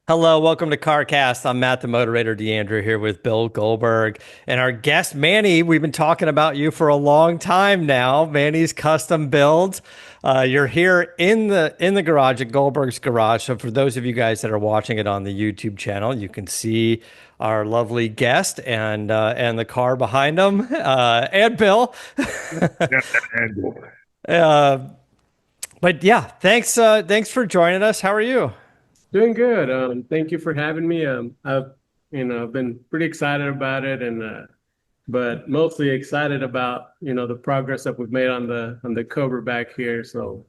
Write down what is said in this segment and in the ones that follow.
Hello, welcome to CarCast. I'm Matt, the moderator, DeAndre, here with Bill Goldberg. And our guest, Manny, we've been talking about you for a long time now. Manny's Custom Builds. You're here in the garage at Goldberg's Garage. So for those of you guys that are watching it on the YouTube channel, you can see our lovely guest and the car behind him, and Bill. Yeah, and Uh, but yeah, thanks for joining us. How are you? Doing good. Thank you for having me. I've been pretty excited about it, and but mostly excited about the progress that we've made on the Cobra back here. So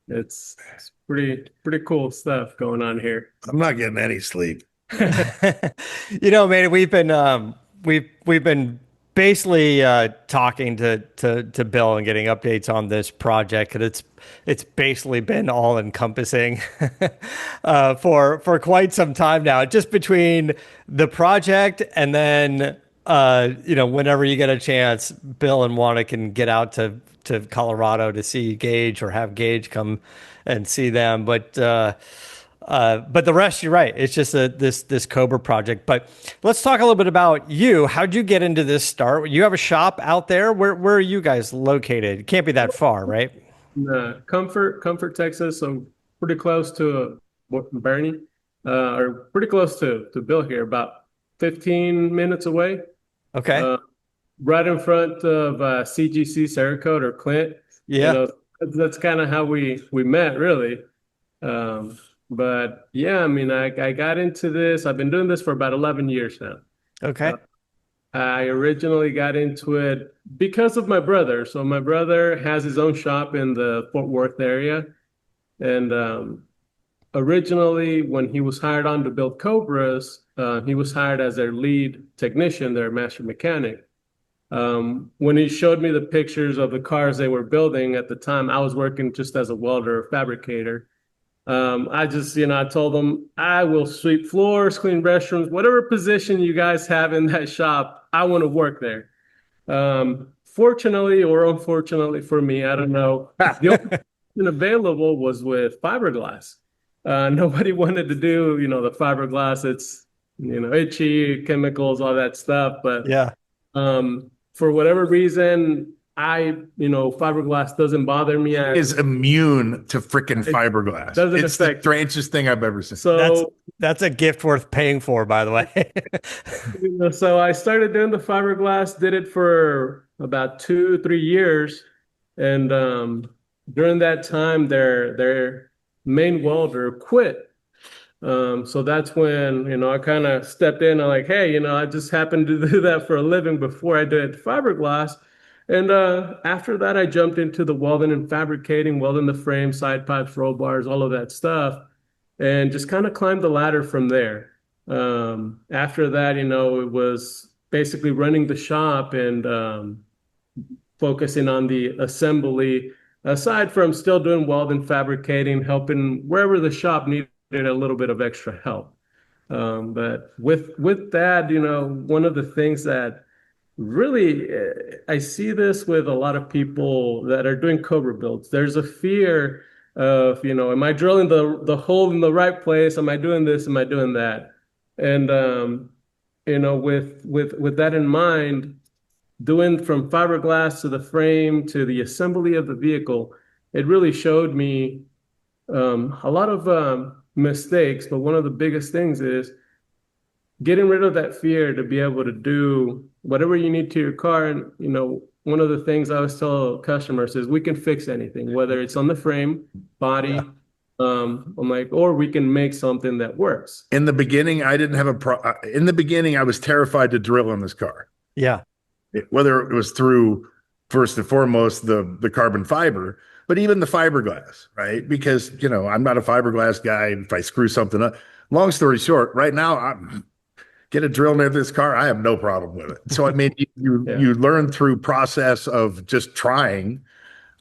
it's pretty cool stuff going on here. I'm not getting any sleep. Man, we've been basically talking to Bill and getting updates on this project, and it's basically been all encompassing for quite some time now. Just between the project and then whenever you get a chance, Bill and Wanda can get out to Colorado to see Gage or have Gage come and see them, but the rest, you're right. It's just this Cobra project. But let's talk a little bit about you. How'd you get into this start? You have a shop out there. Where are you guys located? It can't be that far, right? Comfort, Texas. So pretty close to Bernie, or pretty close to Bill here. About 15 minutes away. Okay. Right in front of CGC Cerakote or Clint. Yeah. That's kind of how we met, really. But yeah, I mean, I got into this. I've been doing this for about 11 years now. Okay. I originally got into it because of my brother. So my brother has his own shop in the Fort Worth area. And originally, when he was hired on to build Cobras, he was hired as their lead technician, their master mechanic. When he showed me the pictures of the cars they were building at the time, I was working just as a welder or fabricator. I told them I will sweep floors, clean restrooms, whatever position you guys have in that shop, I want to work there. Fortunately or unfortunately for me, I don't know, the only position available was with fiberglass. Nobody wanted to do, the fiberglass. It's, itchy, chemicals, all that stuff. But Yeah. for whatever reason, fiberglass doesn't bother me. Is immune to freaking fiberglass. Doesn't It's the affect. strangest thing I've ever seen. So That's a gift worth paying for, by the way. so I started doing the fiberglass, did it for about 2, 3 years. And during that time, their main welder quit. So that's when, I kind of stepped in. I'm like, hey, I just happened to do that for a living before I did fiberglass. And after that, I jumped into the welding and fabricating, welding the frame, side pipes, roll bars, all of that stuff, and just kind of climbed the ladder from there. After that, it was basically running the shop and focusing on the assembly, aside from still doing welding, fabricating, helping wherever the shop needed a little bit of extra help. But with that, one of the things that really, I see this with a lot of people that are doing Cobra builds. There's a fear of, am I drilling the hole in the right place? Am I doing this? Am I doing that? And with that in mind, doing from fiberglass to the frame to the assembly of the vehicle, it really showed me a lot of mistakes. But one of the biggest things is getting rid of that fear to be able to do whatever you need to your car. And, one of the things I always tell customers is we can fix anything, whether it's on the frame, body, Yeah. I'm like, or we can make something that works. In the beginning, I didn't have in the beginning, I was terrified to drill in this car. Yeah. Whether it was through, first and foremost, the carbon fiber, but even the fiberglass, right? Because, I'm not a fiberglass guy. If I screw something up, long story short, right now, get a drill near this car, I have no problem with it. So I mean, you learn through process of just trying,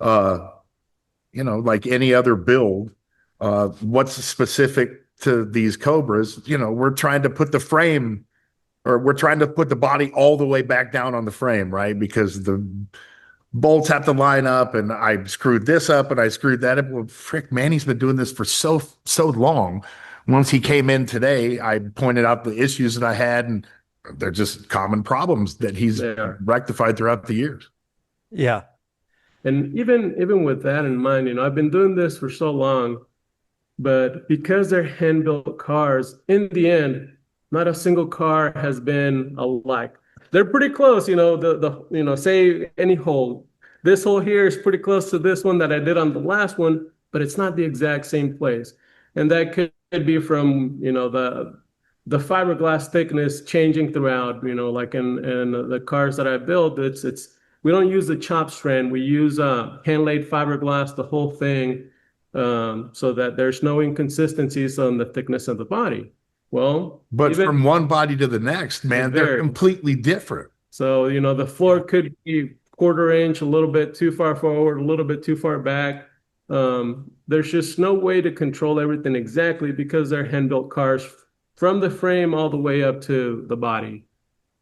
like any other build, what's specific to these Cobras. We're trying to put the frame, or we're trying to put the body all the way back down on the frame, right? Because the bolts have to line up, and I screwed this up and I screwed that up. Well, frick, Manny's been doing this for so long. once he came in today, I pointed out the issues that I had, and they're just common problems that he's There. rectified throughout the years. Yeah. And even with that in mind, I've been doing this for so long, but because they're hand-built cars, in the end, not a single car has been alike. They're pretty close, say any hole. This hole here is pretty close to this one that I did on the last one, but it's not the exact same place. And that could be from, the fiberglass thickness changing throughout, like in the cars that I built, it's we don't use the chop strand. We use hand laid fiberglass, the whole thing, so that there's no inconsistencies on the thickness of the body. Well, but from one body to the next, man, they're completely different. So, the floor could be quarter inch, a little bit too far forward, a little bit too far back. There's just no way to control everything exactly because they're hand-built cars from the frame all the way up to the body.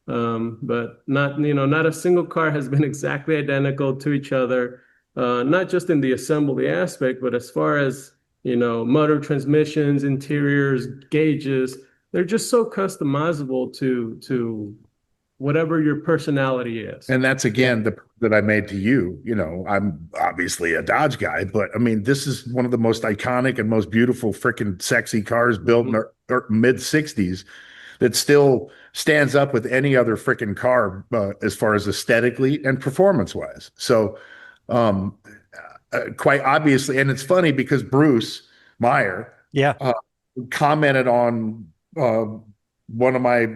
But not a single car has been exactly identical to each other, not just in the assembly aspect, but as far as, motor transmissions, interiors, gauges, they're just so customizable to whatever your personality is. And that's again that I made to you. I'm obviously a Dodge guy, but I mean, this is one of the most iconic and most beautiful freaking sexy cars built in the mid 60s that still stands up with any other freaking car as far as aesthetically and performance wise. So quite obviously, and it's funny because Bruce Meyer commented on one of my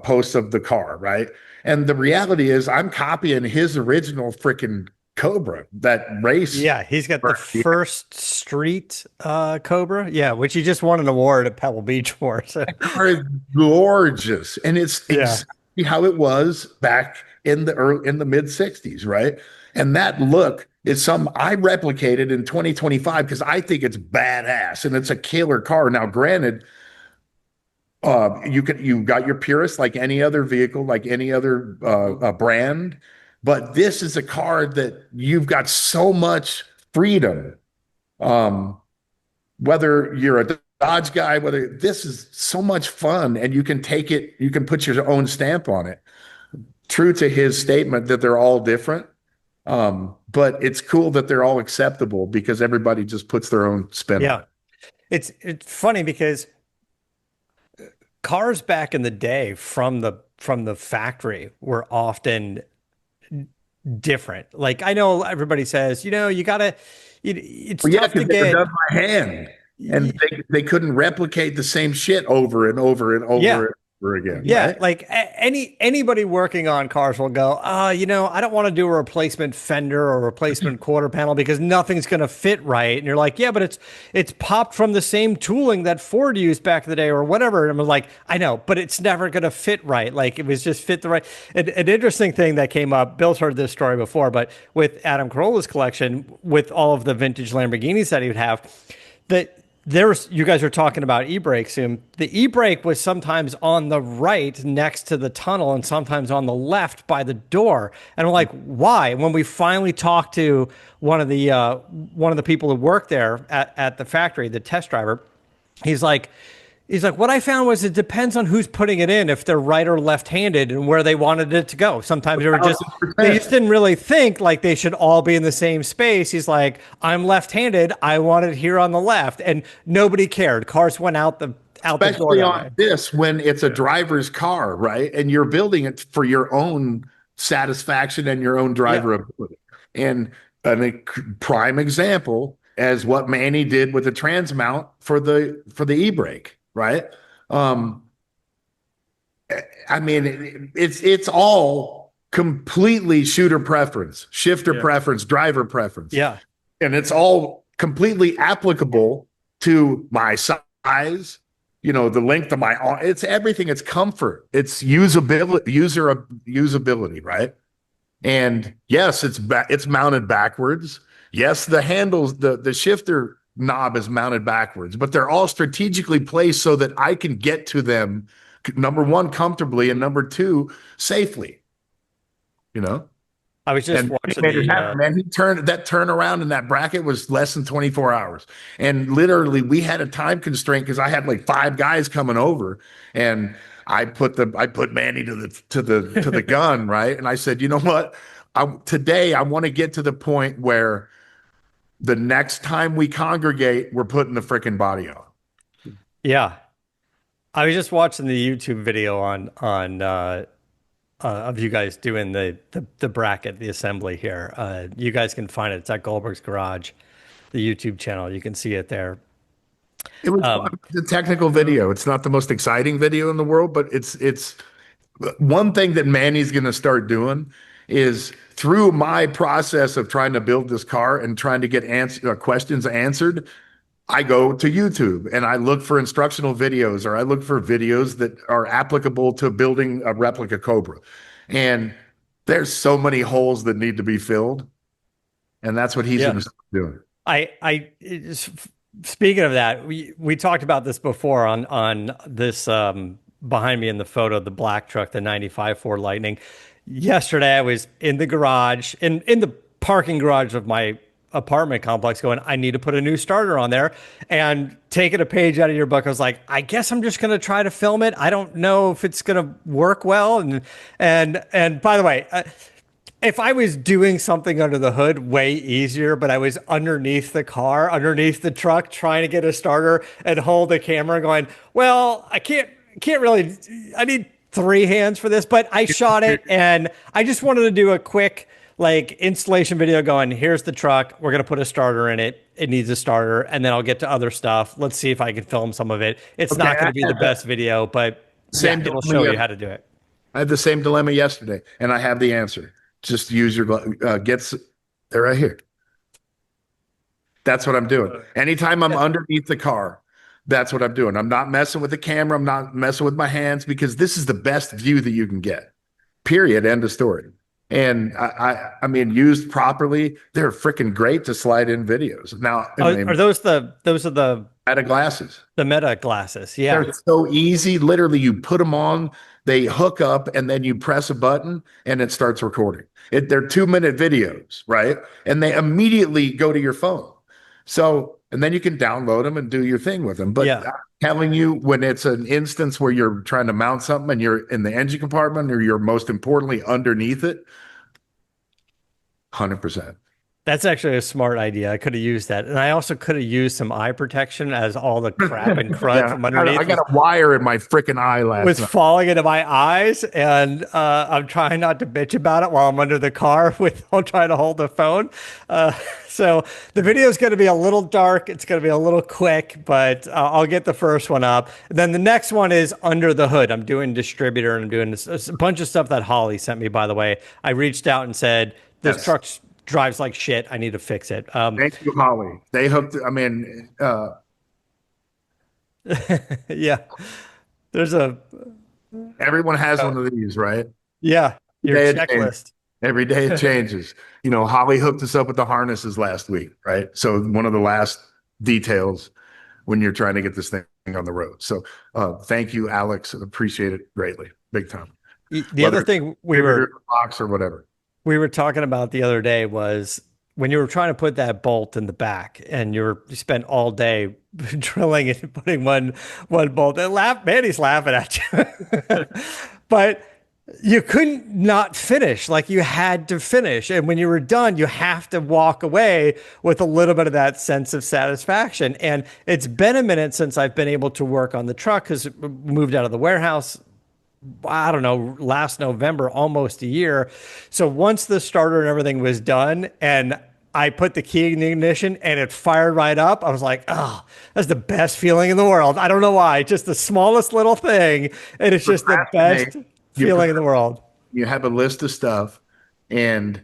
posts of the car, right? And the reality is I'm copying his original freaking Cobra, that race. Yeah, he's got the first street Cobra. Yeah, which he just won an award at Pebble Beach for. So. That car is gorgeous. And it's exactly how it was back in the mid 60s, right? And that look is something I replicated in 2025 because I think it's badass and it's a killer car. Now, granted, you got your purist like any other vehicle, like any other brand, but this is a car that you've got so much freedom. Whether you're a Dodge guy, whether this is so much fun, and you can take it, you can put your own stamp on it. True to his statement that they're all different, but it's cool that they're all acceptable because everybody just puts their own spin on it. It's funny because cars back in the day from the factory were often different. Like I know everybody says, you gotta, it's tough to get done by hand, and they couldn't replicate the same shit over and over and over and over again. Yeah, right? like anybody working on cars will go, I don't want to do a replacement fender or replacement quarter panel because nothing's going to fit right. And you're like, yeah, but it's popped from the same tooling that Ford used back in the day or whatever. And I'm like, I know, but it's never going to fit right. Like it was just fit the right. An interesting thing that came up, Bill's heard this story before, but with Adam Carolla's collection, with all of the vintage Lamborghinis that he would have, you guys were talking about e-brakes. The e-brake was sometimes on the right next to the tunnel and sometimes on the left by the door. And I'm like, why? When we finally talked to one of the people who worked there at the factory, the test driver, he's like, what I found was it depends on who's putting it in, if they're right or left-handed and where they wanted it to go. Sometimes they just didn't really think like they should all be in the same space. He's like, I'm left-handed. I want it here on the left. And nobody cared. Cars went out the door. Especially on this when it's a driver's car, right? And you're building it for your own satisfaction and your own driver ability. And a prime example as what Manny did with the trans mount for the e-brake. Right. I mean, it's all completely shooter preference, shifter preference, driver preference. Yeah. And it's all completely applicable to my size, the length of my arm. It's everything. It's comfort. It's usability. Right. And yes, it's mounted backwards. Yes, the handles, the shifter knob is mounted backwards, but they're all strategically placed so that I can get to them, number one, comfortably, and number two, safely. I was just And he watching made it the happen, man. He turned that turnaround in that bracket was less than 24 hours. And literally we had a time constraint because I had like 5 guys coming over and I put Manny to the gun, right? And I said, you know what? Today I want to get to the point where the next time we congregate, we're putting the freaking body on. yeah. I was just watching the YouTube video on of you guys doing the bracket, the assembly here. You guys can find it. It's at Goldberg's Garage, the YouTube channel. You can see it there. It was fun. It's a technical video. It's not the most exciting video in the world, but it's one thing that Manny's going to start doing is through my process of trying to build this car and trying to get questions answered. I go to YouTube and I look for instructional videos or I look for videos that are applicable to building a replica Cobra. And there's so many holes that need to be filled. And that's what he's Yeah. going to start doing. Speaking of that, we talked about this before on this behind me in the photo, the black truck, the 95 Ford Lightning. Yesterday, I was in the garage, in the parking garage of my apartment complex going, I need to put a new starter on there, and taking a page out of your book. I was like, I guess I'm just going to try to film it. I don't know if it's going to work well. And by the way, if I was doing something under the hood, way easier, but I was underneath the car, underneath the truck, trying to get a starter and hold the camera going, well, I can't really, I need 3 hands for this, but I shot it and I just wanted to do a quick like installation video going, here's the truck. We're going to put a starter in it. It needs a starter. And then I'll get to other stuff. Let's see if I can film some of it. It's not going to be the best video, but Same it'll show you how to do it. I had the same dilemma yesterday, and I have the answer. Just use your gets. They're right here. That's what I'm doing. Anytime I'm underneath the car, that's what I'm doing. I'm not messing with the camera. I'm not messing with my hands because this is the best view that you can get. Period. End of story. And I mean, used properly, they're freaking great to slide in videos. Now, are those the Meta glasses? The Meta glasses, yeah. They're so easy. Literally, you put them on, they hook up, and then you press a button, and it starts recording. They're 2-minute videos, right? And they immediately go to your phone. So, and then you can download them and do your thing with them. But Yeah. I'm telling you, when it's an instance where you're trying to mount something and you're in the engine compartment or you're most importantly underneath it, 100%. That's actually a smart idea. I could have used that. And I also could have used some eye protection as all the crap and crud from underneath I got a wire in my freaking eye last was night. falling into my eyes. And I'm trying not to bitch about it while I'm under the car while trying to hold the phone. So the video is going to be a little dark. It's going to be a little quick, but I'll get the first one up. Then the next one is under the hood. I'm doing distributor and I'm doing a bunch of stuff that Holly sent me, by the way. I reached out and said, this truck drives like shit. I need to fix it. Thank you, Holly. They hooked. I mean, yeah. There's everyone has one of these, right? Yeah. Your Day it checklist. Every day it changes. You know, Holly hooked us up with the harnesses last week, right? So one of the last details when you're trying to get this thing on the road. So thank you, Alex. Appreciate it greatly. Big time. The other thing we were box or whatever. We were talking about the other day was when you were trying to put that bolt in the back and you spent all day drilling and putting one bolt and Manny's laughing at you, but you couldn't not finish. Like you had to finish. And when you were done, you have to walk away with a little bit of that sense of satisfaction. And it's been a minute since I've been able to work on the truck because it moved out of the warehouse, I don't know, last November, almost a year. So once the starter and everything was done and I put the key in the ignition and it fired right up, I was like, oh, that's the best feeling in the world. I don't know why. Just the smallest little thing. And it's just the best feeling in the world. You have a list of stuff and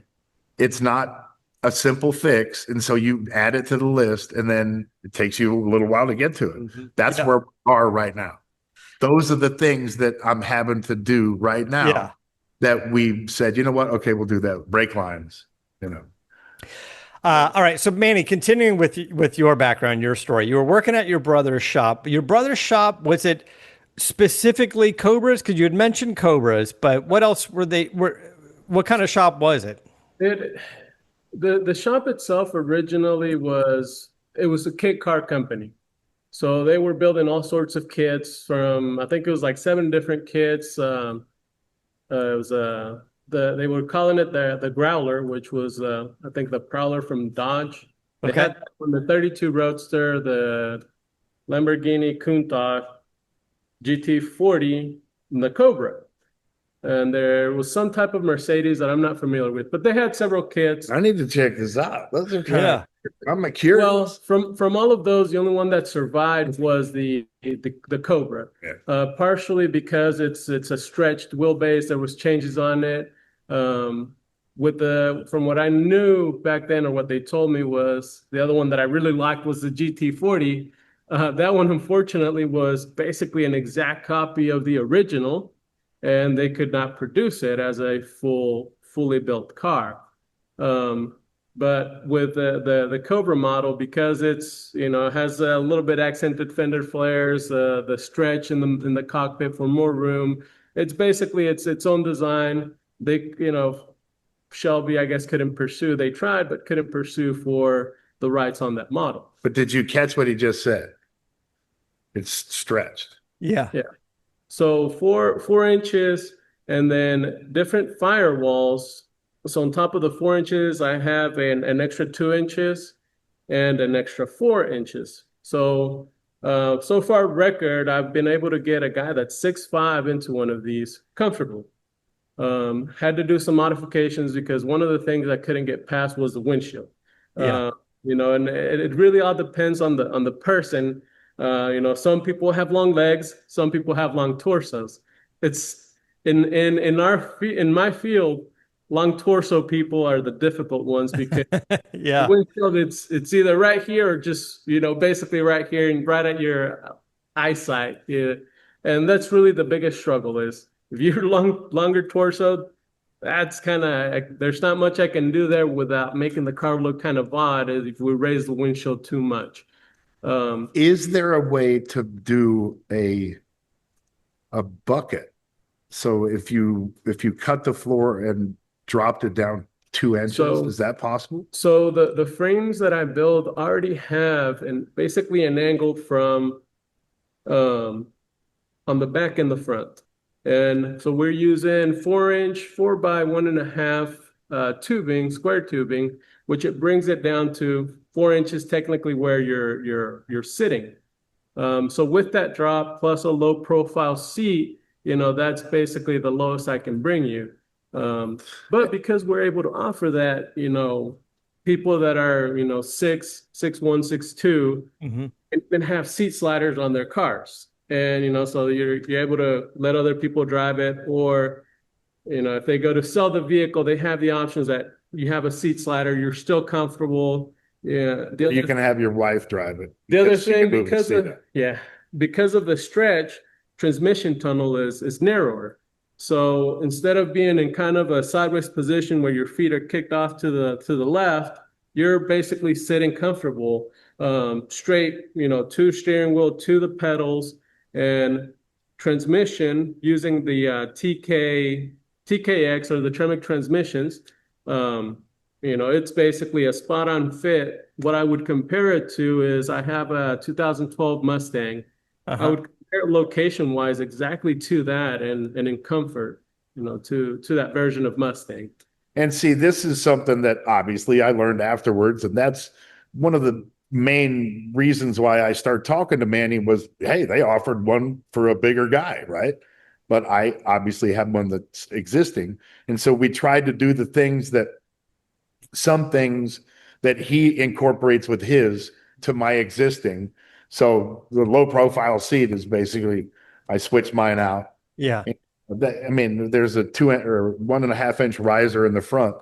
it's not a simple fix. And so you add it to the list and then it takes you a little while to get to it. Mm-hmm. That's where we are right now. Those are the things that I'm having to do right now that we said, you know what? Okay, we'll do that. Brake lines, you know. All right. So Manny, continuing with your background, your story, you were working at your brother's shop. Your brother's shop, was it specifically Cobras? Because you had mentioned Cobras, but what else what kind of shop was it? It the shop itself originally was a kit car company. So they were building all sorts of kits from I think it was like seven different kits. It was they were calling it the Growler, which was I think the Prowler from Dodge. They Okay. had that from the 32 Roadster, the Lamborghini Countach, GT40, and the Cobra. And there was some type of Mercedes that I'm not familiar with, but they had several kits. I need to check this out. Those are kind Yeah. of, I'm curious. Well, from all of those, the only one that survived was the Cobra. Yeah. Partially because it's a stretched wheelbase. There was changes on it. With the from what I knew back then, or what they told me was the other one that I really liked was the GT40. That one, unfortunately, was basically an exact copy of the original, and they could not produce it as a fully built car. Um, but with the Cobra model, because it's has a little bit accented fender flares, the stretch in the cockpit for more room. It's basically its own design. They Shelby, I guess, couldn't pursue. They tried, but couldn't pursue for the rights on that model. But did you catch what he just said? It's stretched. Yeah. Yeah. So 4 inches, and then different firewalls. So on top of the 4 inches, I have an extra 2 inches and an extra 4 inches. So so far record, I've been able to get a guy that's 6'5" into one of these comfortably. Had to do some modifications because one of the things I couldn't get past was the windshield. Yeah. And it really all depends on the person. Some people have long legs, some people have long torsos. It's in my field, long torso people are the difficult ones because the Yeah. windshield it's either right here or just basically right here and right at your eyesight. Yeah. And that's really the biggest struggle is if you're longer torso, that's kind of there's not much I can do there without making the car look kind of odd as if we raise the windshield too much. Is there a way to do a bucket? So if you cut the floor and dropped it down 2 inches, So is that possible? So the frames that I build already have and basically an angle from um, on the back and the front. And so we're using 4 inch, 4x1.5 tubing, square tubing, which it brings it down to 4 inches technically where you're sitting. So with that drop plus a low profile seat, that's basically the lowest I can bring you. But because we're able to offer that, people that are, 6'1", 6'2", Hmm. can have seat sliders on their cars. And, so you're able to let other people drive it, or, if they go to sell the vehicle, they have the options that you have a seat slider, you're still comfortable. Yeah. You can have your wife drive it. The other because she thing, can move the seat up. because of the stretch, transmission tunnel is narrower. So instead of being in kind of a sideways position where your feet are kicked off to the left, you're basically sitting comfortable, straight, to steering wheel, to the pedals, and transmission using the TKX or the Tremec transmissions. It's basically a spot on fit. What I would compare it to is I have a 2012 Mustang. I Uh-huh. would compare it location wise exactly to that and in comfort, to that version of Mustang. And see, this is something that obviously I learned afterwards, and that's one of the main reasons why I started talking to Manny was, hey, they offered one for a bigger guy, right? But I obviously have one that's existing. And so we tried to do some things that he incorporates with his to my existing. So the low profile seat is basically, I switched mine out. Yeah. I mean, there's a 1.5 inch riser in the front.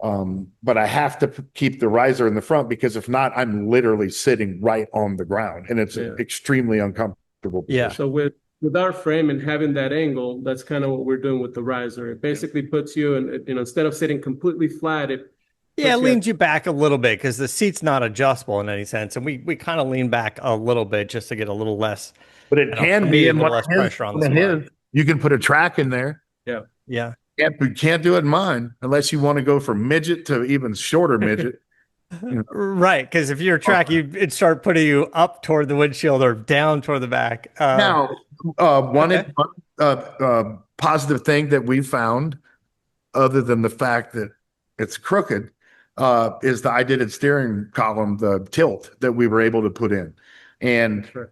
But I have to keep the riser in the front because if not, I'm literally sitting right on the ground and it's Yeah. extremely uncomfortable. Yeah. So with our frame and having that angle, that's kind of what we're doing with the riser. It basically puts you in, instead of sitting completely flat, it Yeah, it puts you leans you back a little bit because the seat's not adjustable in any sense. And we kind of lean back a little bit just to get a little But it for can me, be a in little one less of his. pressure on the One of spine. his. You can put a track in there. yeah. Yeah. You can't do it in mine unless you want to go from midget to even shorter midget. You know. Right, because if you're track, it'd start putting you up toward the windshield or down toward the back. Now, Okay. one positive thing that we found, other than the fact that it's crooked, is the I did it steering column, the tilt that we were able to put in. And Sure.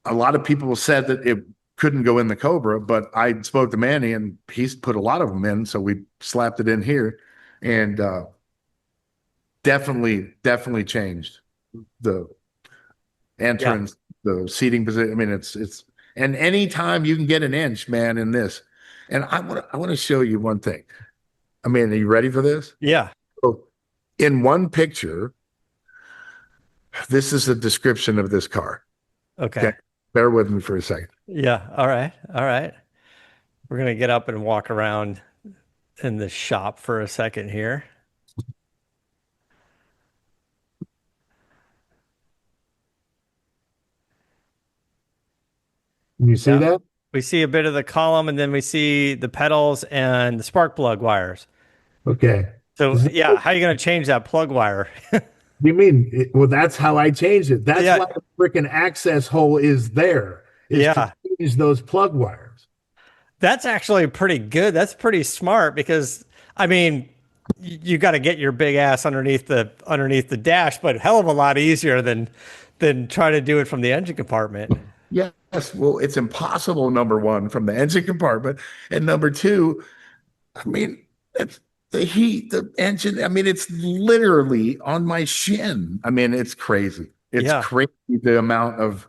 a lot of people said that it couldn't go in the Cobra, but I spoke to Manny and he's put a lot of them in. So we slapped it in here and definitely changed the Yeah. entrance, the seating position. I mean, it's and anytime you can get an inch, man, in this. And I want to show you one thing. I mean, are you ready for this? Yeah. So in one picture, this is a description of this car. Okay. Okay. Bear with me for a second. Yeah. All right. All right. We're gonna get up and walk around in the shop for a second here. Can you see Yeah. that? We see a bit of the column and then we see the pedals and the spark plug wires. Okay. So yeah, how are you gonna change that plug wire? You mean, well, that's how I changed it. That's Yeah. why the freaking access hole is there, is to Yeah. change those plug wires. That's actually pretty good. That's pretty smart because I mean, you got to get your big ass underneath the dash, but hell of a lot easier than trying to do it from the engine compartment. Yes. Well, it's impossible, number one, from the engine compartment. And number two, I mean, it's the heat, the engine. I mean, it's literally on my shin. I mean, it's crazy. It's Yeah. crazy the amount of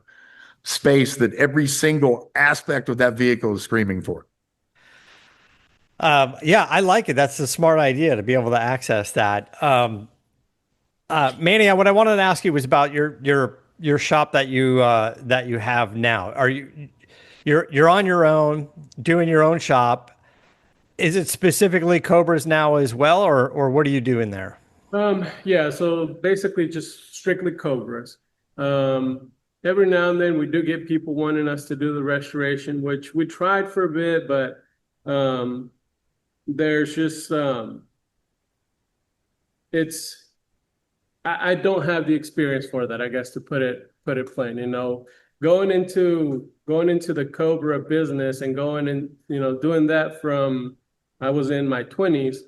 space that every single aspect of that vehicle is screaming for. Yeah, I like it. That's a smart idea to be able to access that. Manny, what I wanted to ask you was about your shop that you have now. Are you're on your own doing your own shop? Is it specifically Cobras now as well, or what are you doing there? Yeah, so basically just strictly Cobras. Every now and then we do get people wanting us to do the restoration, which we tried for a bit, but um, there's just it's I don't have the experience for that, I guess, to put it plain. Going into the Cobra business and going in, doing that from I was in my 20s.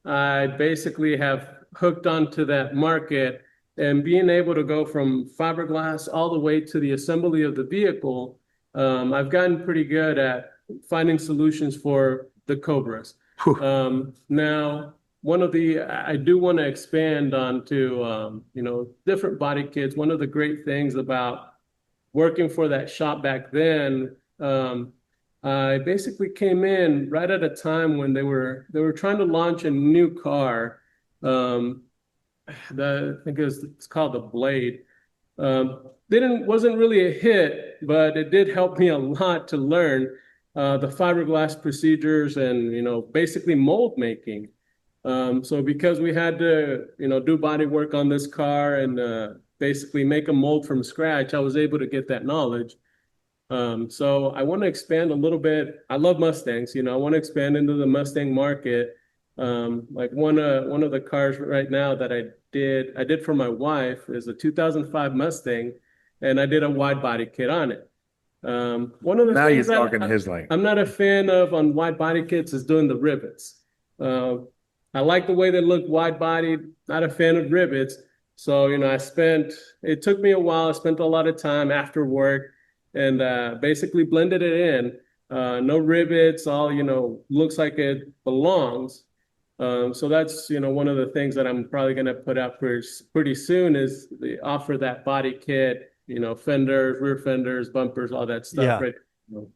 I basically have hooked onto that market and being able to go from fiberglass all the way to the assembly of the vehicle. I've gotten pretty good at finding solutions for the Cobras. Whew. Now, I do want to expand onto, different body kits. One of the great things about working for that shop back then, I basically came in right at a time when they were trying to launch a new car. Um, I think it's called the Blade. Didn't wasn't really a hit, but it did help me a lot to learn the fiberglass procedures and basically mold making. So because we had to do body work on this car and basically make a mold from scratch, I was able to get that knowledge. So I want to expand a little bit. I love Mustangs, I want to expand into the Mustang market. Like one of the cars right now that I did for my wife is a 2005 Mustang, and I did a wide body kit on it. One of the Now you're things that talking his language. I'm not a fan of on wide body kits is doing the rivets. Uh, I like the way they look wide bodied, not a fan of rivets. So, it took me a while. I spent a lot of time after work and basically blended it in. No rivets, all, looks like it belongs. So that's, one of the things that I'm probably going to put out pretty soon is offer that body kit, fenders, rear fenders, bumpers, all that stuff. Yeah. Right.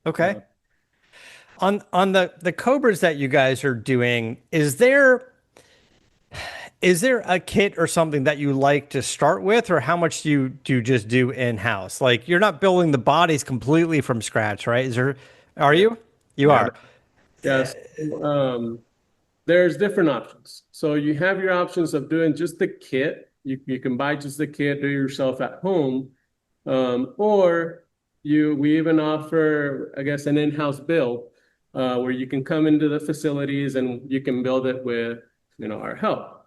Okay. On the Cobras that you guys are doing, is there a kit or something that you like to start with, or how much do you just do in-house? Like you're not building the bodies completely from scratch, right? Are you? You Yeah. are. Yes. There's different options. So you have your options of doing just the kit. You can buy just the kit, do it yourself at home. Or we even offer, I guess, an in-house build. where you can come into the facilities and you can build it with, our help.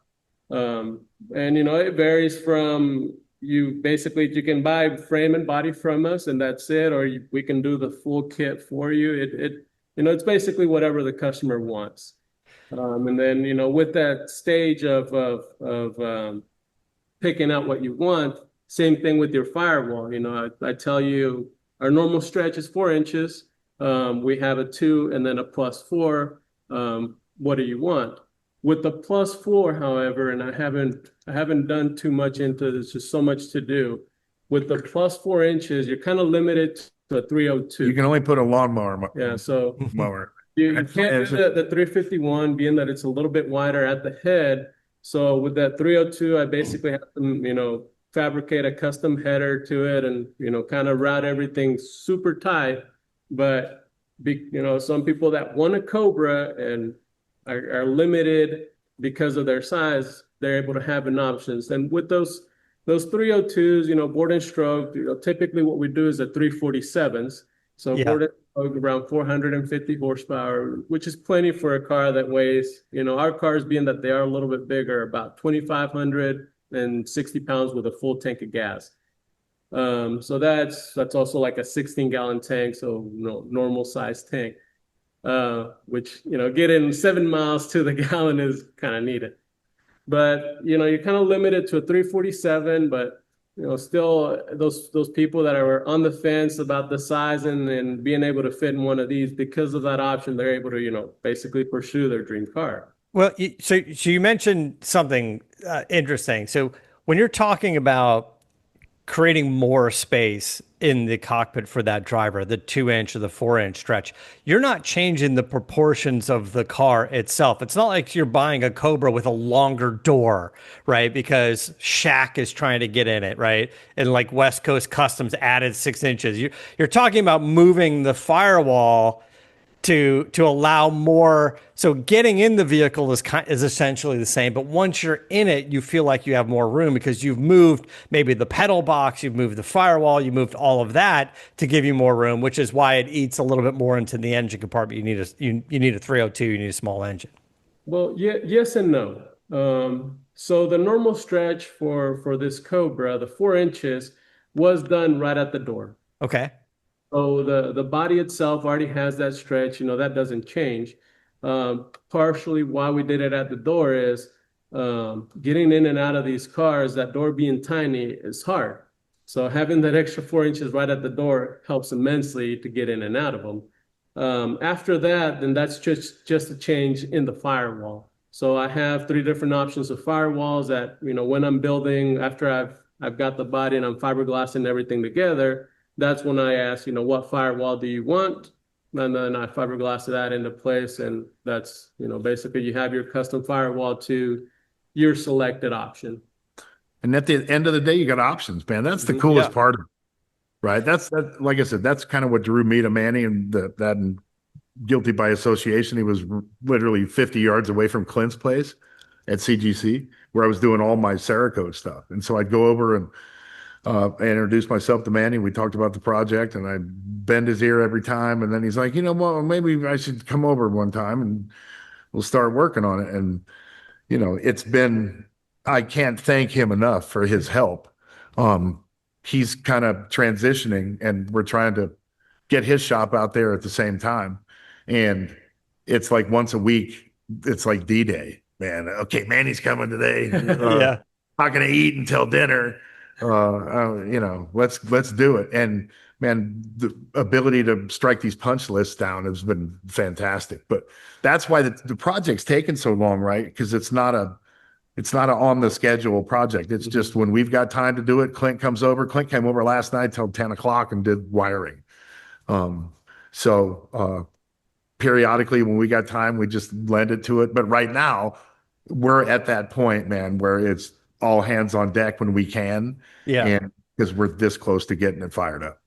And, it varies from you can buy frame and body from us and that's it, or we can do the full kit for you. It's basically whatever the customer wants. And then, with that stage of picking out what you want, same thing with your firewall. I tell you, our normal stretch is 4 inches. We have a 2 and then a +4. What do you want? With the +4, however, and I haven't done too much into this, just so much to do. With the +4 inches, you're kind of limited to a 302. You can only put a lawnmower. Yeah, so mower. you can't do the 351, being that it's a little bit wider at the head. So with that 302, I basically have to, fabricate a custom header to it and, kind of route everything super tight. But, some people that want a Cobra and are limited because of their size, they're able to have an options. And with those 302s, board and stroke, typically what we do is the 347s. So Yeah. board and stroke around 450 horsepower, which is plenty for a car that weighs, our cars being that they are a little bit bigger, about 2,560 pounds with a full tank of gas. So that's also like a 16-gallon tank, so normal size tank. Which, getting 7 miles to the gallon is kind of needed. But, you're kind of limited to a 347, but, still those people that are on the fence about the size and being able to fit in one of these, because of that option, they're able to, basically pursue their dream car. Well, so you mentioned something interesting. So when you're talking about creating more space in the cockpit for that driver, the 2-inch or the 4-inch stretch, you're not changing the proportions of the car itself. It's not like you're buying a Cobra with a longer door, right? Because Shaq is trying to get in it, right? And like West Coast Customs added 6 inches. You're talking about moving the firewall to allow more. So getting in the vehicle is essentially the same, but once you're in it, you feel like you have more room because you've moved maybe the pedal box, you've moved the firewall, you moved all of that to give you more room, which is why it eats a little bit more into the engine compartment. You need a 302, you need a small engine. Well, yeah, yes and no. So the normal stretch for this Cobra, the 4 inches, was done right at the door. Okay. So the body itself already has that stretch, that doesn't change. Partially why we did it at the door is getting in and out of these cars, that door being tiny is hard. So having that extra 4 inches right at the door helps immensely to get in and out of them. After that, then that's just a change in the firewall. So I have 3 different options of firewalls that, when I'm building, after I've got the body and I'm fiberglassing everything together, that's when I ask, what firewall do you want? And then I fiberglass that into place. And that's, basically you have your custom firewall to your selected option. And at the end of the day, you got options, man. That's the coolest part of it, right? That, like I said, that's kind of what drew me to Manny, and and guilty by association. He was literally 50 yards away from Clint's place at CGC, where I was doing all my Cerakote stuff. And so I'd go over and I introduced myself to Manny. We talked about the project, and I bend his ear every time. And then he's like, well, maybe I should come over one time and we'll start working on it. And, I can't thank him enough for his help. He's kind of transitioning, and we're trying to get his shop out there at the same time. And it's like once a week, it's like D-Day, man. Okay, Manny's coming today. Yeah. Not going to eat until dinner. Let's do it. And man, the ability to strike these punch lists down has been fantastic. But that's why the project's taken so long, right? Because it's not a on the schedule project. It's just when we've got time to do it. Clint comes over. Clint came over last night till 10 o'clock and did wiring. So periodically when we got time, we just lend it to it. But right now we're at that point, man, where it's all hands on deck when we can. Yeah. And because we're this close to getting it fired up.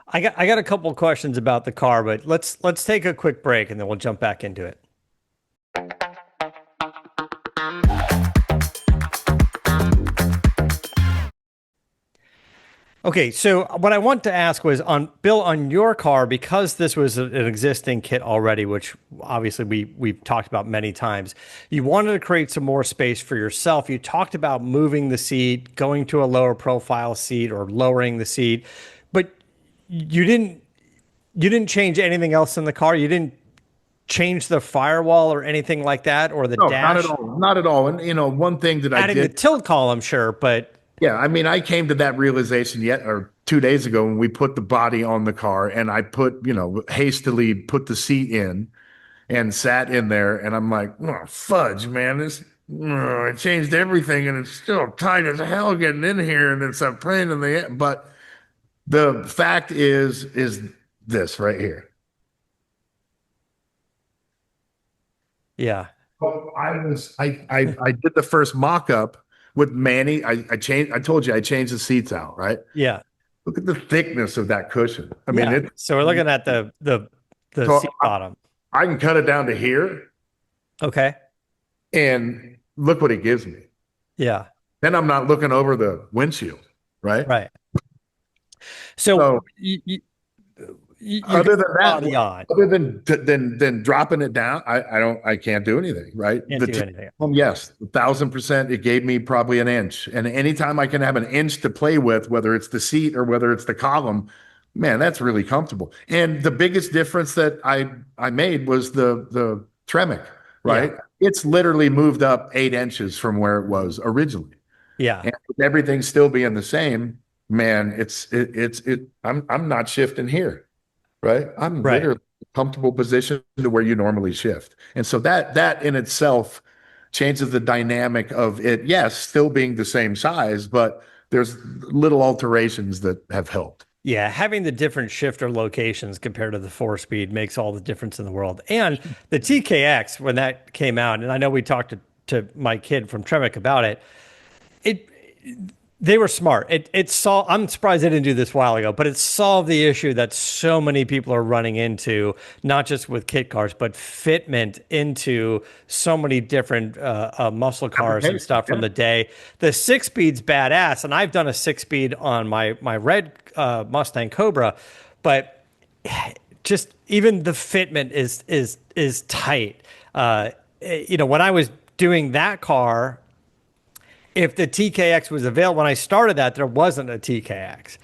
I got a couple of questions about the car, but let's take a quick break and then we'll jump back into it. Okay, so what I want to ask was on Bill, on your car, because this was an existing kit already, which obviously we've talked about many times. You wanted to create some more space for yourself. You talked about moving the seat, going to a lower profile seat or lowering the seat, but you didn't you didn't change anything else in the car. You didn't change the firewall or anything like that or the No, not at dash. all. Not at all. And one thing that I Adding the did, tilt column, sure, but yeah, I mean, I came to that realization yet or 2 days ago when we put the body on the car and I hastily put the seat in and sat in there and I'm like, oh, fudge, man, I changed everything and it's still tight as hell getting in here and it's a pain in the but the fact is this right here. yeah, Oh, I did the first mock-up with Manny. I told you I changed the seats out, right? yeah, Look at the thickness of that cushion. I mean, yeah. So we're looking at the so seat bottom. I can cut it down to here Okay. and look what it gives me. Yeah. Then I'm not looking over the windshield, right? Right. So So you got other than the that, body on. other than dropping it down, I can't do anything, right? Can't The do t anything. yes, 1,000%. It gave me probably an inch, and anytime I can have an inch to play with, whether it's the seat or whether it's the column, man, that's really comfortable. And the biggest difference that I made was the Tremec, Yeah. right? It's literally moved up 8 inches from where it was originally, Yeah. and with everything still being the same, man, I'm not shifting here, right? I'm Right. literally in a comfortable position to where you normally shift. And so that in itself changes the dynamic of it, yes, still being the same size, but there's little alterations that have helped. Yeah. Having the different shifter locations compared to the 4-speed makes all the difference in the world. And the TKX, when that came out, and I know we talked to my kid from Tremec about it, it they were smart. It solved. I'm surprised they didn't do this a while ago, but it solved the issue that so many people are running into, not just with kit cars, but fitment into so many different muscle cars and stuff from Yeah. the day. The 6-speed's badass, and I've done a 6-speed on my red Mustang Cobra, but just even the fitment is tight. When I was doing that car, if the TKX was available when I started that, there wasn't a TKX.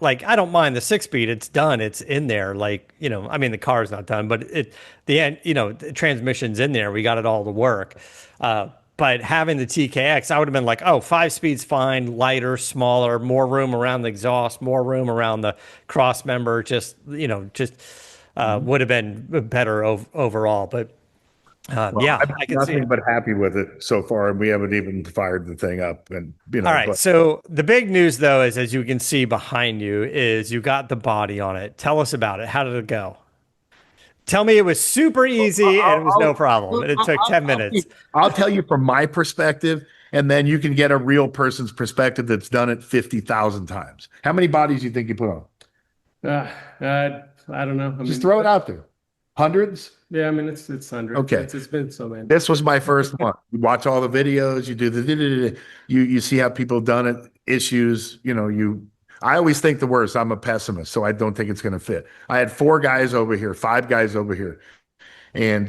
Like I don't mind the 6-speed; it's done, it's in there. Like I mean, the car's not done, but the end, the transmission's in there. We got it all to work. But having the TKX, I would have been like, oh, 5-speed's fine, lighter, smaller, more room around the exhaust, more room around the cross member. Just would have been better overall. But Well, yeah, I've been I can see nothing it. but happy with it so far, and we haven't even fired the thing up. And All right. but So the big news, though, is as you can see behind you, is you got the body on it. Tell us about it. How did it go? Tell me it was super easy and it was no problem. And it took 10 minutes. I'll tell you from my perspective, and then you can get a real person's perspective that's done it 50,000 times. How many bodies do you think you put on? I don't know. I Just mean, throw it out there. Hundreds? yeah, I mean, it's hundreds. Okay. It's been so many. This was my first one. You watch all the videos, you do you see how people have done it, issues, I always think the worst. I'm a pessimist, so I don't think it's going to fit. I had 4 guys over here, 5 guys over here. And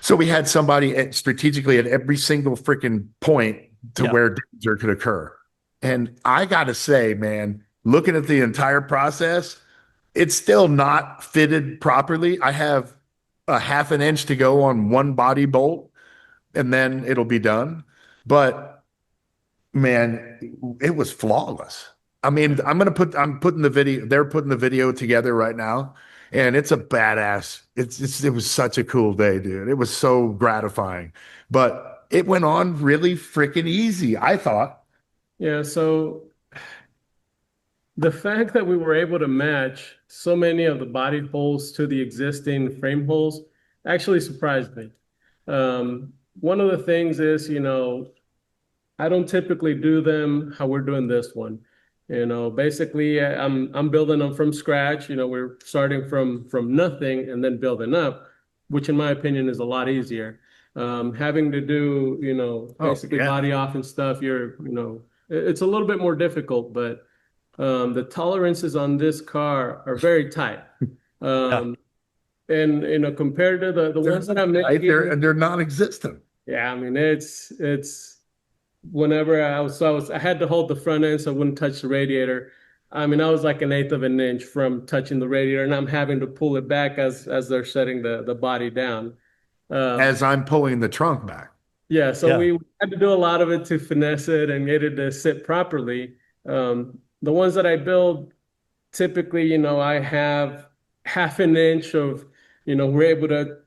so we had somebody strategically at every single freaking point to Yeah. where danger could occur. And I got to say, man, looking at the entire process, it's still not fitted properly. I have a half an inch to go on one body bolt, and then it'll be done. But man, it was flawless. I mean, I'm putting the video, they're putting the video together right now, and it's a badass. It was such a cool day, dude. It was so gratifying. But it went on really freaking easy, I thought. Yeah, so the fact that we were able to match so many of the body holes to the existing frame holes actually surprised me. One of the things is, I don't typically do them how we're doing this one. Basically, I'm building them from scratch. We're starting from nothing and then building up, which in my opinion is a lot easier. Having to do, Oh, basically yeah. body off and stuff, it's a little bit more difficult, but The tolerances on this car are very tight. Yeah. And compared to the ones that I'm making, They're non-existent. yeah, I mean it's whenever I had to hold the front end so I wouldn't touch the radiator. I mean, I was like an eighth of an inch from touching the radiator, and I'm having to pull it back as they're setting the body down. As I'm pulling the trunk back. Yeah, so Yeah. we had to do a lot of it to finesse it and get it to sit properly. The ones that I build, typically, I have half an inch of, we're able to,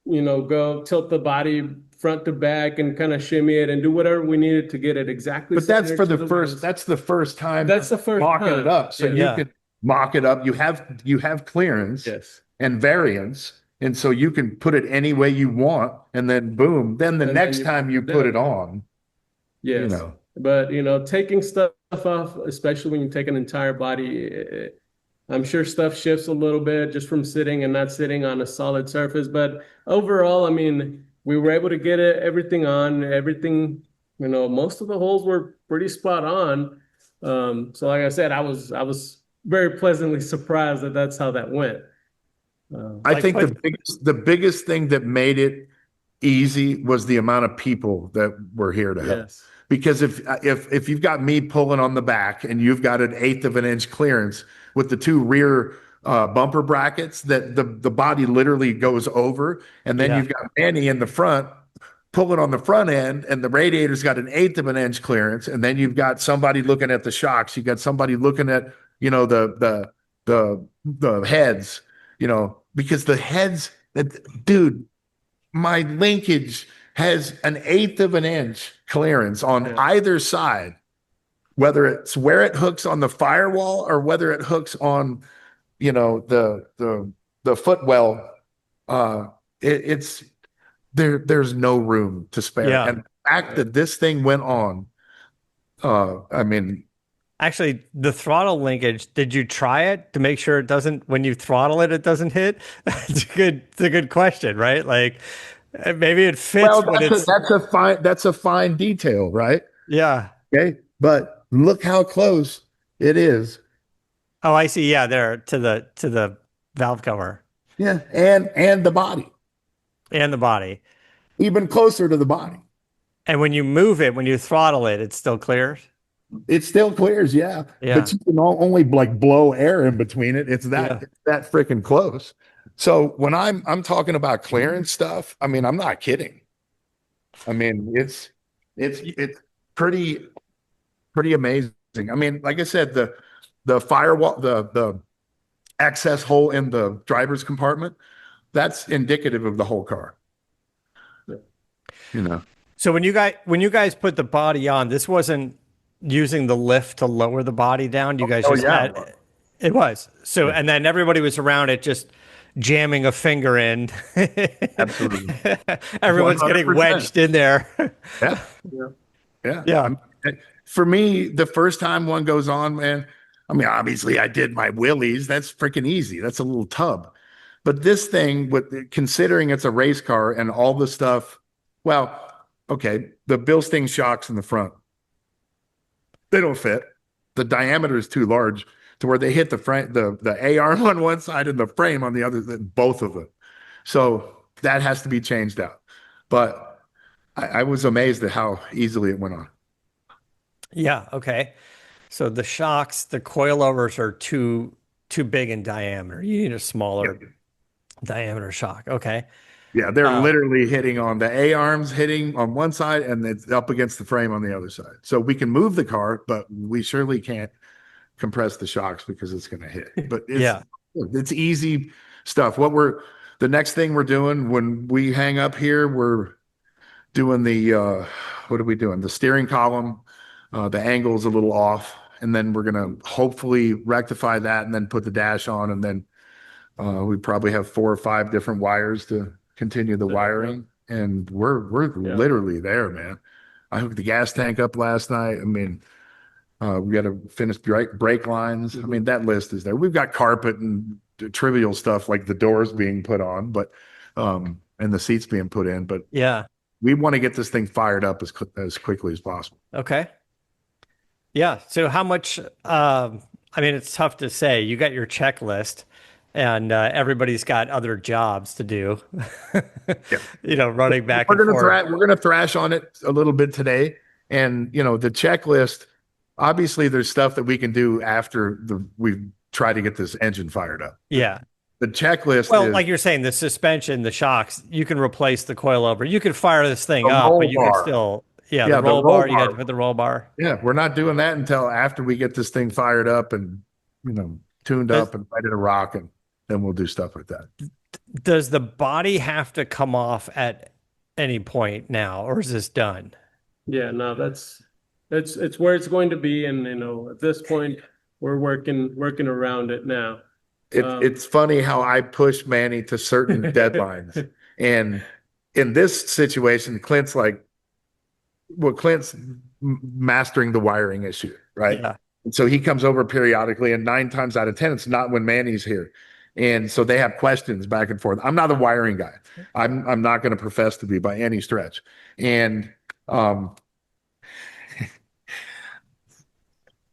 go tilt the body front to back and kind of shimmy it and do whatever we needed to get it exactly. But that's centered for to the first, wheels. that's the first time That's the first mocking time. it up. So Yeah. you Yeah. can mock it up. You have clearance Yes. and variance. And so you can put it any way you want. And then boom, then the And then next you time put you it put down. it on, you Yes. know. But, taking stuff off, especially when you take an entire body, I'm sure stuff shifts a little bit just from sitting and not sitting on a solid surface. But overall, I mean, we were able to get everything on, everything, most of the holes were pretty spot on. So like I said, I was very pleasantly surprised that that's how that went. I Like think put the biggest thing that made it easy was the amount of people that were here to help. Yes. Because if you've got me pulling on the back and you've got an eighth of an inch clearance with the two rear bumper brackets that the body literally goes over, and then yeah. you've got Manny in the front pulling on the front end, and the radiator's got an eighth of an inch clearance, and then you've got somebody looking at the shocks, you've got somebody looking at the heads, because the heads, dude, my linkage has an eighth of an inch clearance on Yeah. either side, whether it's where it hooks on the firewall or whether it hooks on, the footwell. It's there's no room to spare. Yeah. And the fact that this thing went on, I mean, Actually, the throttle linkage, did you try it to make sure it doesn't, when you throttle it, it doesn't hit? It's a good question, right? Like maybe it fits, well, but it's, that's a fine detail, right? yeah. Okay. But look how close it is. Oh, I see. Yeah. There to the valve cover Yeah. And the body, and the body. even closer to the body. And when you move it, when you throttle it, it still clears. It still clears, yeah. Yeah. But you can only like blow air in between it. Yeah. It's that freaking close. So when I'm talking about clearance stuff, I mean, I'm not kidding. I mean, it's pretty amazing. I mean, like I said, the firewall, the access hole in the driver's compartment, that's indicative of the whole car. You know. So when you guys put the body on, this wasn't using the lift to lower the body down. You guys Oh, just yeah. had it was. So and then everybody was around it just jamming a finger in. Absolutely. Everyone's getting 100%. wedged in there. Yeah. Yeah. Yeah. Yeah. For me, the first time one goes on, man, I mean, obviously I did my wheelies. That's freaking easy. That's a little tub. But this thing, with considering it's a race car and all the stuff, well, okay, the Bilstein shocks in the front, they don't fit. The diameter is too large to where they hit the frame, the A arm on one side and the frame on the other, both of them. So that has to be changed out. But I was amazed at how easily it went on. Yeah, okay. So the shocks, the coilovers are too big in diameter. You need a smaller diameter shock. Okay. Yeah, they're Uh, literally hitting on the A arms hitting on one side and it's up against the frame on the other side. So we can move the car, but we surely can't compress the shocks because it's going to hit. But yeah. it's easy stuff. The next thing we're doing when we hang up here, we're doing what are we doing? The steering column, the angle's a little off, and then we're going to hopefully rectify that and then put the dash on, and then we probably have 4 or 5 different wires to continue the wiring, and we're literally there, man. I hooked the gas tank up last night. I mean, we got to finish brake lines. I mean, that list is there. We've got carpet and trivial stuff like the doors being put on, but and the seats being put in. But Yeah. we want to get this thing fired up as quickly as possible. Okay. Yeah. So how much I mean, it's tough to say. You got your checklist, and everybody's got other jobs to do. Yeah. Running back and forth. We're gonna thrash on it a little bit today. And the checklist, obviously there's stuff that we can do after we try to get this engine fired up. Yeah. The checklist Well, is like you're saying, the suspension, the shocks, you can replace the coilover. You can fire this thing the up, but roll you can bar. still, yeah, the Yeah, the roll roll bar, you got to bar. put the roll bar. Yeah, we're not doing that until after we get this thing fired up and tuned Does, up and ready to rock, and then we'll do stuff like that. does the body have to come off at any point now, or is this done? Yeah, no, it's where it's going to be, and at this point we're working around it now. It's funny how I push Manny to certain deadlines. And in this situation, Clint's mastering the wiring issue, right? Yeah. And so he comes over periodically, and 9 times out of 10, it's not when Manny's here. And so they have questions back and forth. I'm not a wiring guy. I'm not going to profess to be by any stretch. And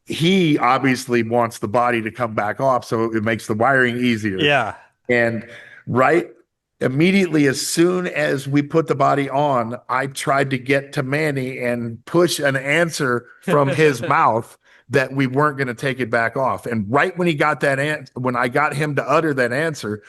he obviously wants the body to come back off, so it makes the wiring easier. Yeah. And right immediately, as soon as we put the body on, I tried to get to Manny and push an answer from his mouth that we weren't going to take it back off. And right when he got when I got him to utter that answer,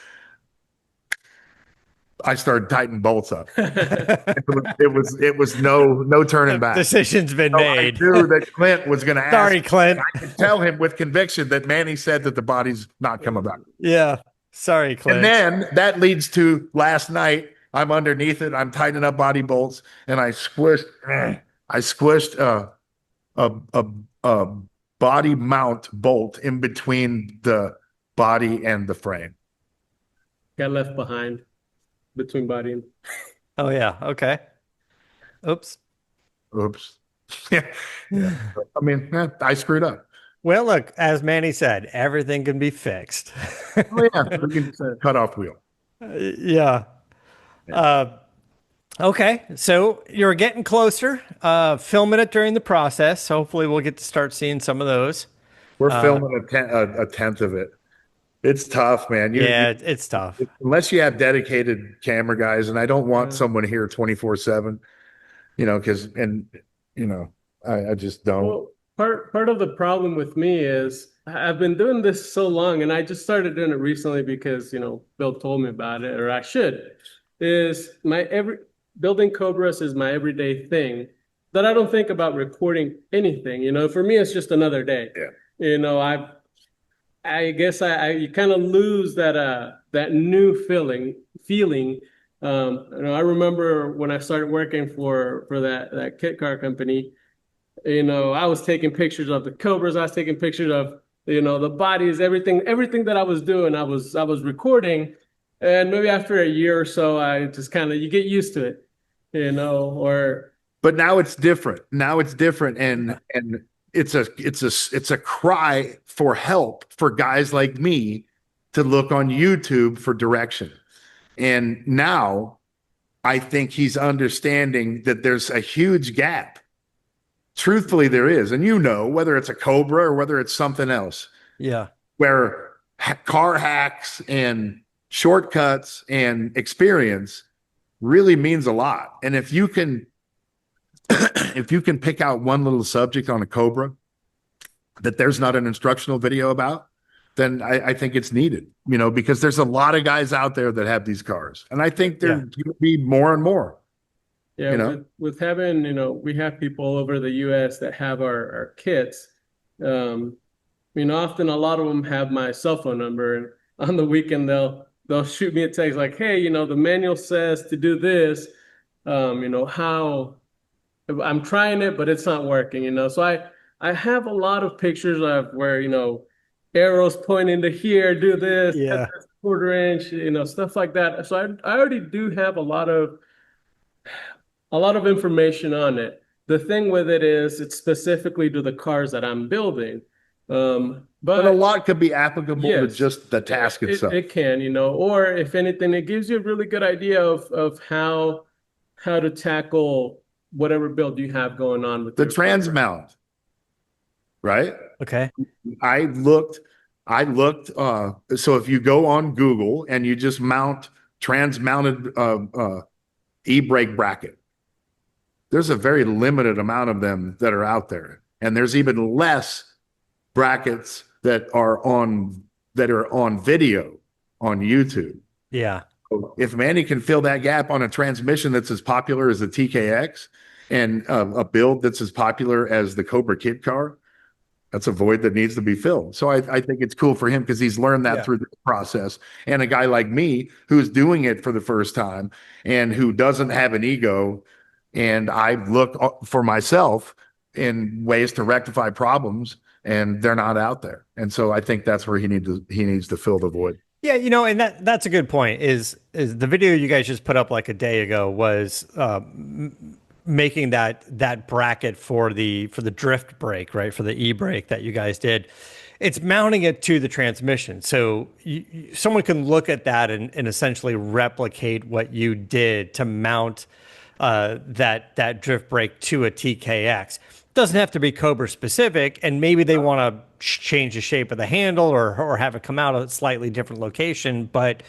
I started tightening bolts up. It was no turning back. Decision's been made. I knew that Clint was going to ask. Sorry, Clint. I could tell him with conviction that Manny said that the body's not coming back. Yeah. Sorry, Clint. And then that leads to last night. I'm underneath it. I'm tightening up body bolts, and I squished a body mount bolt in between the body and the frame. Got left behind between body and. Oh yeah. Okay. Oops. Yeah. I mean, I screwed up. Well, look, as Manny said, everything can be fixed. Oh yeah, we can cut off wheel. Yeah. Okay, so you're getting closer. Filming it during the process. Hopefully, we'll get to start seeing some of those. We're filming a tenth of it. It's tough, man. It's tough. Unless you have dedicated camera guys, and I don't want someone here 24/7. I just don't. Well, part of the problem with me is I've been doing this so long, and I just started doing it recently because Bill told me about it, or I should. Is building Cobras is my everyday thing that I don't think about recording anything. For me, it's just another day. Yeah. I guess you kind of lose that new feeling. I remember when I started working for that kit car company. I was taking pictures of the Cobras. I was taking pictures of the bodies, everything that I was doing. I was recording, and maybe after a year or so, I just you get used to it, But now it's different. And it's a cry for help for guys like me to look on YouTube for direction. And now I think he's understanding that there's a huge gap. Truthfully, there is. And whether it's a Cobra or whether it's something else. Yeah. Where car hacks and shortcuts and experience really means a lot. And if you can pick out one little subject on a Cobra that there's not an instructional video about, then I think it's needed, because there's a lot of guys out there that have these cars. And I think there's going to be more and more. Yeah, with having, we have people all over the US that have our kits. Often a lot of them have my cell phone number, and on the weekend they'll shoot me a text like, hey, the manual says to do this. How I'm trying it, but it's not working, so I have a lot of pictures of where, arrows pointing to here, do this, Yeah. quarter inch, stuff like that. So I already do have a lot of information on it. The thing with it is it's specifically to the cars that I'm building. But a lot could be applicable to Yes. just the task itself. It can, or if anything, it gives you a really good idea of how to tackle whatever build you have going on with The your trans mount, right? Okay. I looked, so if you go on Google and you just mount trans-mounted e-brake bracket, there's a very limited amount of them that are out there. And there's even less brackets that are on video on YouTube. Yeah. If Manny can fill that gap on a transmission that's as popular as the TKX and a build that's as popular as the Cobra kit car, that's a void that needs to be filled. So I think it's cool for him because he's learned that Yeah. through the process. And a guy like me who's doing it for the first time and who doesn't have an ego, and I look for myself in ways to rectify problems, and they're not out there. And so I think that's where he needs to fill the void. Yeah, and that's a good point. Is the video you guys just put up like a day ago was making that bracket for the drift brake, right? For the e-brake that you guys did. It's mounting it to the transmission. So someone can look at that and essentially replicate what you did to mount that drift brake to a TKX. Doesn't have to be Cobra specific, and maybe they want to change the shape of the handle or have it come out a slightly different location. But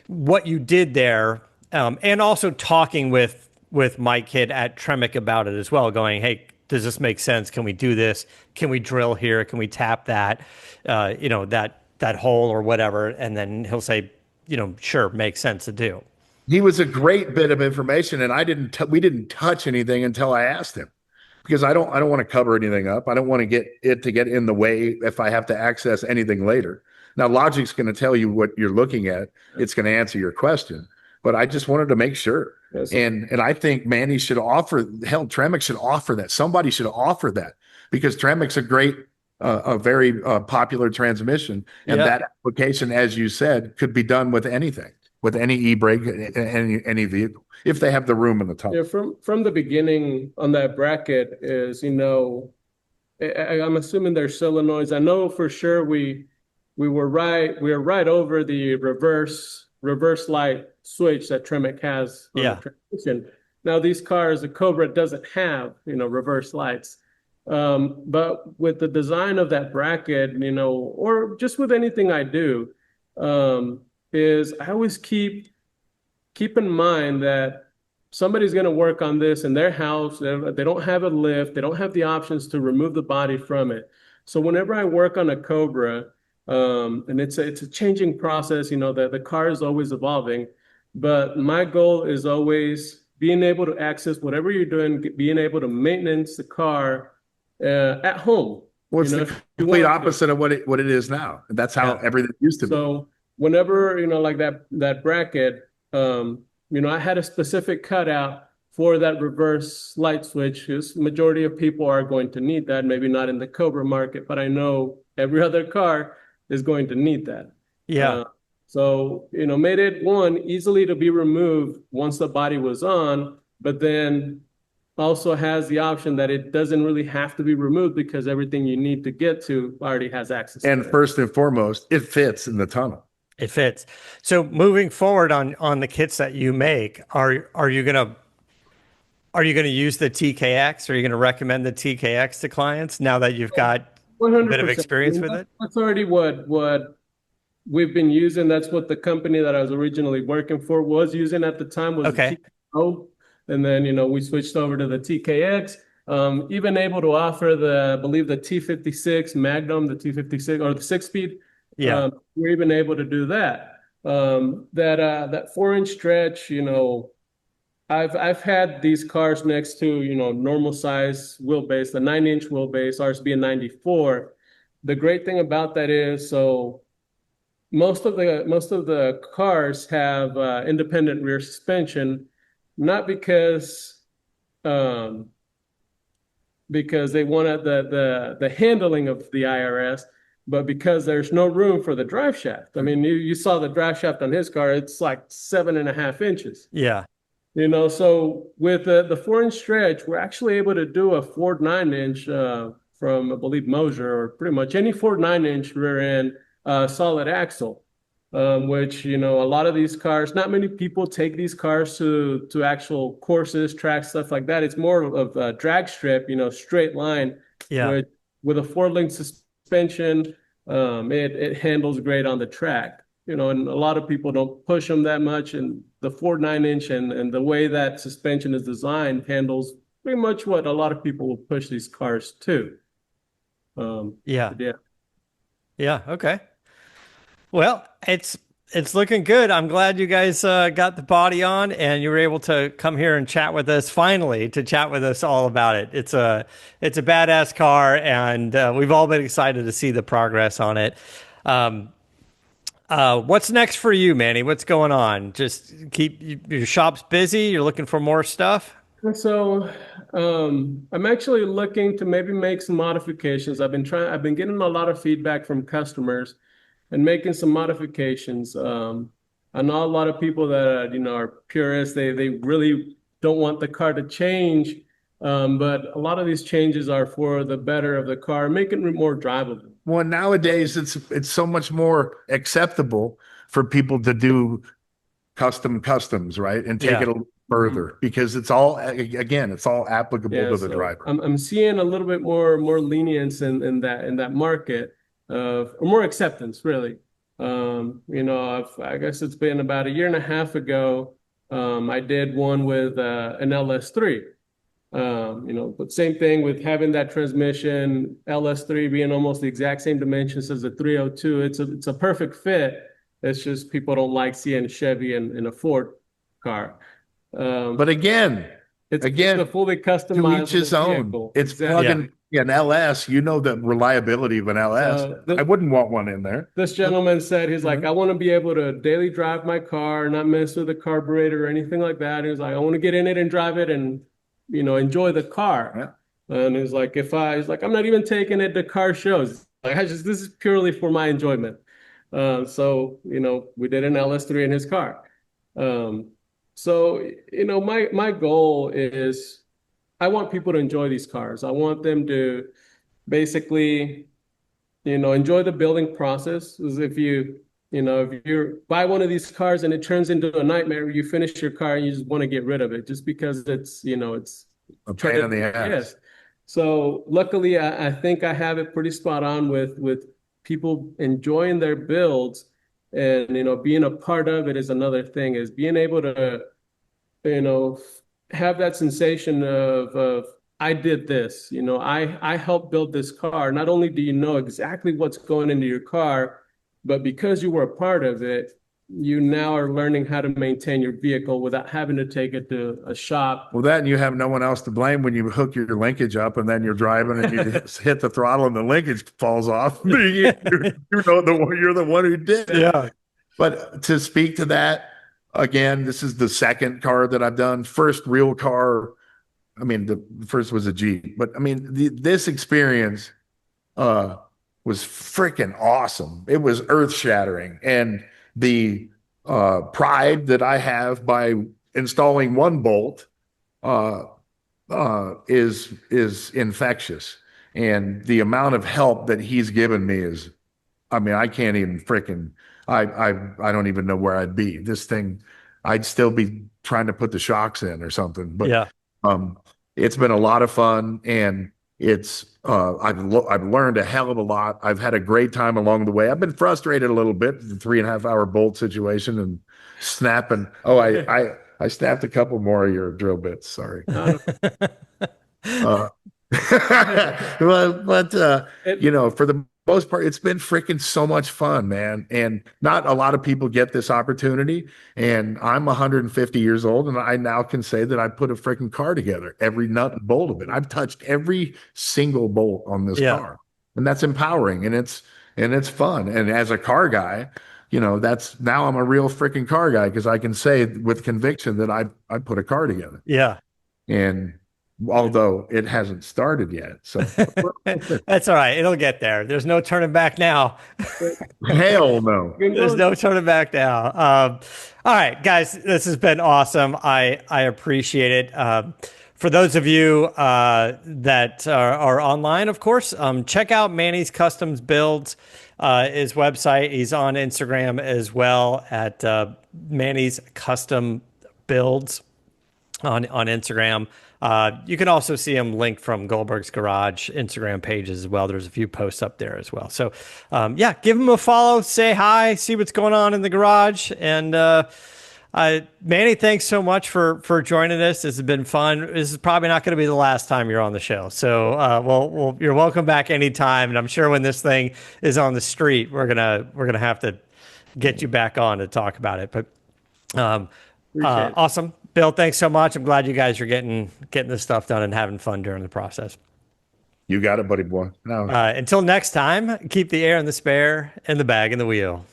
what you did there, and also talking with my kid at Tremec about it as well, going, hey, does this make sense? Can we do this? Can we drill here? Can we tap that, that hole or whatever? And then he'll say, sure, makes sense to do. He was a great bit of information, and we didn't touch anything until I asked him because I don't want to cover anything up. I don't want to get in the way if I have to access anything later. Now, logic's going to tell you what you're looking at. It's going to answer your question, but I just wanted to make sure. Yes. And I think Manny should offer, hell, Tremec should offer that. Somebody should offer that because Tremec's a very popular transmission, and that application, as you said, could be done with anything, with any e-brake, any vehicle, if they have the room in the tunnel. Yeah, from the beginning on that bracket is, I'm assuming there's solenoids. I know for sure we were right over the reverse light switch that Tremec has on the transmission. Now these cars, the Cobra doesn't have, reverse lights. But with the design of that bracket, or just with anything I do, is I always keep in mind that somebody's going to work on this in their house. They don't have a lift. They don't have the options to remove the body from it. So whenever I work on a Cobra, and it's a changing process, the car is always evolving, but my goal is always being able to access whatever you're doing, being able to maintenance the car at home. Well, it's the complete opposite of what it is now. That's how everything used to be. So whenever, like that bracket, I had a specific cutout for that reverse light switch, because majority of people are going to need that, maybe not in the Cobra market, but I know every other car is going to need that. Yeah. So, made it easily to be removed once the body was on, but then also has the option that it doesn't really have to be removed because everything you need to get to already has access. And first and foremost, it fits in the tunnel. It fits. So moving forward on the kits that you make, are you gonna use the TKX? Are you gonna recommend the TKX to clients now that you've got 100%. A bit of experience with it? That's already what we've been using. That's what the company that I was originally working for was using at the time, was the TKO. And then, we switched over to the TKX. Even able to offer I believe the T56 Magnum, the T56 or the 6-speed. Yeah. We're even able to do that. That 4-inch stretch, I've had these cars next to, normal size wheelbase, the 9-inch wheelbase, ours being 94. The great thing about that is, so most of the cars have independent rear suspension, not because they wanted the handling of the IRS, but because there's no room for the drive shaft. I mean, you saw the drive shaft on his car; it's like 7.5 inches. Yeah. So with the 4-inch stretch, we're actually able to do a Ford 9-inch from, I believe, Moser, or pretty much any Ford 9-inch rear end solid axle, which, a lot of these cars, not many people take these cars to actual courses, tracks, stuff like that. It's more of a drag strip, straight line. Yeah. With a 4-link suspension. suspension. It handles great on the track. And a lot of people don't push them that much. And the 4.9 inch and the way that suspension is designed handles pretty much what a lot of people will push these cars to. Yeah. Yeah. Yeah. Okay. Well, it's looking good. I'm glad you guys got the body on and you were able to come here and chat with us finally to chat with us all about it. It's a badass car, and we've all been excited to see the progress on it. Um, what's next for you, Manny? What's going on? Just keep your shop's busy. You're looking for more stuff. And so I'm actually looking to maybe make some modifications. I've been getting a lot of feedback from customers and making some modifications. I know a lot of people that are purists. They really don't want the car to change, but a lot of these changes are for the better of the car, making it more drivable. Well, nowadays it's so much more acceptable for people to do customs, right? And take Yeah. it a little further because it's all, again, it's all applicable Yeah, to the so driver. I'm seeing a little bit more lenience in that market, or more acceptance, really. I guess it's been about a year and a half ago. I did one with an LS3. But same thing with having that transmission, LS3 being almost the exact same dimensions as the 302. It's a perfect fit. It's just people don't like seeing Chevy in a Ford car. But again, It's a fully to each customizable his own. vehicle. It's Exactly. plugging an LS. You know the reliability of an LS. I wouldn't want one in there. This gentleman said, he's like, I want to be able to daily drive my car, not mess with the carburetor or anything like that. He's like, I want to get in it and drive it and, enjoy the car. Yeah. And he's like, he's like, I'm not even taking it to car shows. Like, this is purely for my enjoyment. So, we did an LS3 in his car. My goal is I want people to enjoy these cars. I want them to basically, enjoy the building process. As if if you buy one of these cars and it turns into a nightmare, you finish your car and you just want to get rid of it just because it's A pain in the ass. yes. So luckily, I think I have it pretty spot on with people enjoying their builds, and being a part of it is another thing. Is being able to have that sensation of I did this. I helped build this car. Not only do you know exactly what's going into your car, but because you were a part of it, you now are learning how to maintain your vehicle without having to take it to a shop. Well, that and you have no one else to blame when you hook your linkage up and then you're driving and you hit the throttle and the linkage falls off. You're the one who did it. Yeah. But to speak to that, again, this is the second car that I've done. First real car. I mean, the first was a Jeep, but I mean, this experience was freaking awesome. It was earth shattering. And the pride that I have by installing one bolt is infectious. And the amount of help that he's given me is, I mean, I can't even freaking, I don't even know where I'd be. This thing, I'd still be trying to put the shocks in or something. But Yeah. It's been a lot of fun, and I've learned a hell of a lot. I've had a great time along the way. I've been frustrated a little bit, the 3.5 hour bolt situation and snapping. Oh, I snapped a couple more of your drill bits. Sorry. But for the most part, it's been freaking so much fun, man. And not a lot of people get this opportunity. And I'm 150 years old, and I now can say that I put a freaking car together, every nut and bolt of it. I've touched every single bolt on this car, and that's empowering, and it's fun. And as a car guy, that's now I'm a real freaking car guy because I can say with conviction that I put a car together. Yeah. And although it hasn't started yet, so That's all right. It'll get there. There's no turning back now. hell no. There's no turning back now. All right, guys, this has been awesome. I appreciate it. For those of you that are online, of course, check out Manny's Customs Builds, his website. He's on Instagram as well at Manny's Custom Builds on Instagram. You can also see them linked from Goldberg's Garage Instagram pages as well. There's a few posts up there as well. So, yeah, give him a follow, say hi, see what's going on in the garage. And Manny, thanks so much for joining us. This has been fun. This is probably not going to be the last time you're on the show. So, you're welcome back anytime. And I'm sure when this thing is on the street, we're gonna have to get you back on to talk about it. But Appreciate it. awesome, Bill. Thanks so much. I'm glad you guys are getting this stuff done and having fun during the process. You got it, buddy boy. No. Until next time, keep the air in the spare and the bag in the wheel.